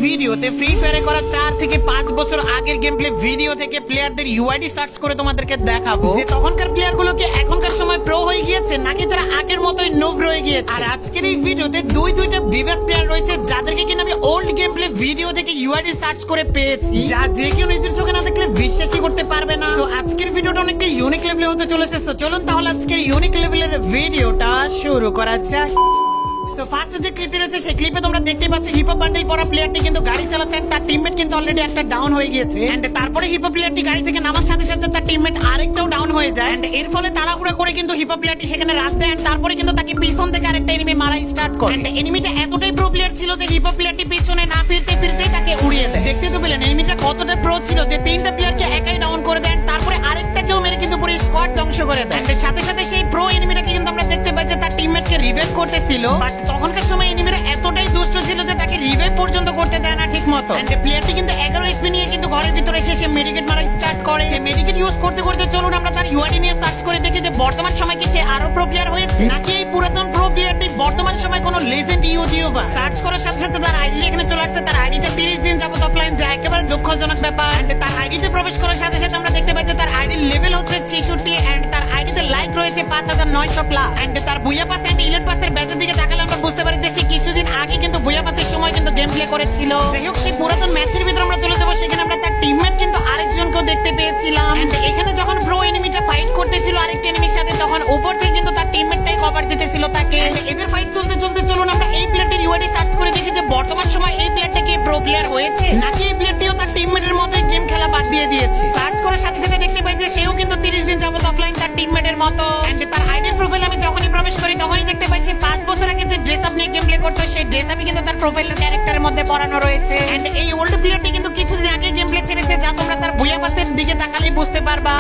ভিডিওতে ফ্রি ফায়ারে করা 4 থেকে 5 বছর আগের গেম প্লে ভিডিও থেকে প্লেয়ারদের ইউআইডি সার্চ করে তোমাদেরকে দেখাবো যে তখনকার প্লেয়ারগুলো কি এখনকার সময় প্রো হয়ে গিয়েছে নাকি তারা আগের মতোই নোব রয়ে গিয়েছে। আর আজকের এই ভিডিওতে দুইটা বিবেস প্লেয়ার রয়েছে যাদেরকে কিনা আমি ওল্ড গেম প্লে ভিডিও থেকে ইউআইডি সার্চ করে পেয়েছি, যা যে কেউ নিজের চোখে না দেখলে বিশ্বাসই করতে পারবে না। তো আজকের ভিডিওটা অনেকটা ইউনিক লেভেলে হতে চলেছে। তো চলুন তাহলে আজকের ইউনিক লেভেলের ভিডিওটা শুরু করা যাক। সো ফার্স্ট যে ক্লিপটি রয়েছে সেই ক্লিপে তোমরা দেখতে পাচ্ছ হিপহপ বান্ডেল পরা প্লেয়ারটি কিন্তু গাড়ি চালাচ্ছে, তার টিমমেট কিন্তু অলরেডি একটা ডাউন হয়ে গিয়েছে। এন্ড তারপরে হিপহপ প্লেয়ারটি গাড়ি থেকে নামার সাথে সাথে তার টিমমেট আরেকটাও ডাউন হয়ে যায়। এন্ড এর ফলে তাড়াহুড়া করে কিন্তু হিপহপ প্লেয়ারটি সেখানে রাশ দেয়। এন্ড তারপরে কিন্তু তাকে পিছন থেকে আরেকটা এনিমি মারা স্টার্ট করে। এন্ড এনিমিটা এতটাই প্রো প্লেয়ার ছিল যে হিপহপ প্লেয়ারটি পিছনে না ফিরতেই তাকে উড়িয়ে দেয়। দেখতে তো পেলেন এনিমিটা কতটা প্রো ছিল যে তিনটা প্লেয়ারকে একাই ডাউন করে দেন, তারপরে আরেকটাকেও মেরে কিন্তু পুরো স্কোয়াড ধ্বংস করে দেয়। এন্ড সাথে সাথে সেই প্রো এনিমিটাকে কিন্তু আমরা দেখতে পাই যে তার টিমমেটকে রিভাইভ করতেছিল, বাট তখনকার সময় এনিমিরা এতটাই দুষ্ট ছিল যে তাকে রিভাইভ পর্যন্ত করতে দেয় না ঠিক মতো। এন্ড প্লেয়ারটি কিন্তু 11 এসপি নিয়ে কিন্তু ঘরের ভিতরে এসে সে মেডিকেট মারা স্টার্ট করে। সে মেডিকেট ইউজ করতে করতে চলুন আমরা তার ইউআইডি নিয়ে সার্চ করে দেখি যে বর্তমান সময় কি সে আরো প্রো প্লেয়ার হয়েছে নাকি এই পুরাতন প্রো প্লেয়ারটি বর্তমান সময় কোনো লেজেন্ড ইউটিউবার। সার্চ করার সাথে সাথে তার আইডি এখানে চলে আসছে। তার আইডিটা 30 দিন যাবত অফলাইন, যা একেবারে দুঃখজনক ব্যাপার। এন্ড তার আইডিতে প্রবেশ করার সাথে সাথে আমরা দেখতে পাই যে তার আইডির লেভেল হচ্ছে 66 এন্ড তার আইডিতে লাইক রয়েছে 5900 প্লাস। এন্ড তার বুয়া পাস এন্ড ইলেট পাসের ব্যাচের দিকে তাকালে আমরা বুঝতে পারি যে সে কিছুদিন আগে কিন্তু বুয়া পাসের সময় কিন্তু গেম প্লে করেছিল। যাই হোক, সেই পুরাতন ম্যাচের ভিতরে আমরা চলে যাবো। সেখানে আমরা তার টিমমেট কিন্তু আরেকজনকেও দেখতে পেয়েছিলাম। এন্ড এখানে যখন প্রো এনিমিটা ফাইট করতেছিল আরেকটা এনিমির সাথে, তখন উপর থেকে কিন্তু তার টিমমেটটাই কভার দিতেছিল তাকে। এন্ড এদের ফাইট চলতে চলতে চলুন আমরা এই প্লেয়ারটির ইউআইডি সার্চ করে দেখি যে বর্তমান সময় এই প্লেয়ারটা কি প্রো প্লেয়ার হয়েছে নাকি এই প্লেয়ারটিও তার টিমমেটের মতোই গেম খেলা বাদ দিয়ে দিয়েছে। সার্চ করার সাথে সাথে দেখতে পাই যে সেও কিন্তু 30 দিন যাবত অফলাইন তার টিমমেটের মতো। এন্ড তার আইডির প্রোফাইল আমি যখনই প্রবেশ করি তখনই দেখতে পাই সে 5 বছর আগে যে ড্রেস আপ নিয়ে গেম প্লে করতো সেই ড্রেস আপই কিন্তু তার প্রোফাইলের ক্যারেক্টারের মধ্যে পড়ানো রয়েছে। এন্ড এই ওল্ড প্লেয়ারটি কিন্তু কিছুদিন আগে গেম প্লে ছেড়েছে, যা তোমরা তার বুয়া পাসের দিকে তাকালেই বুঝতে পারবা।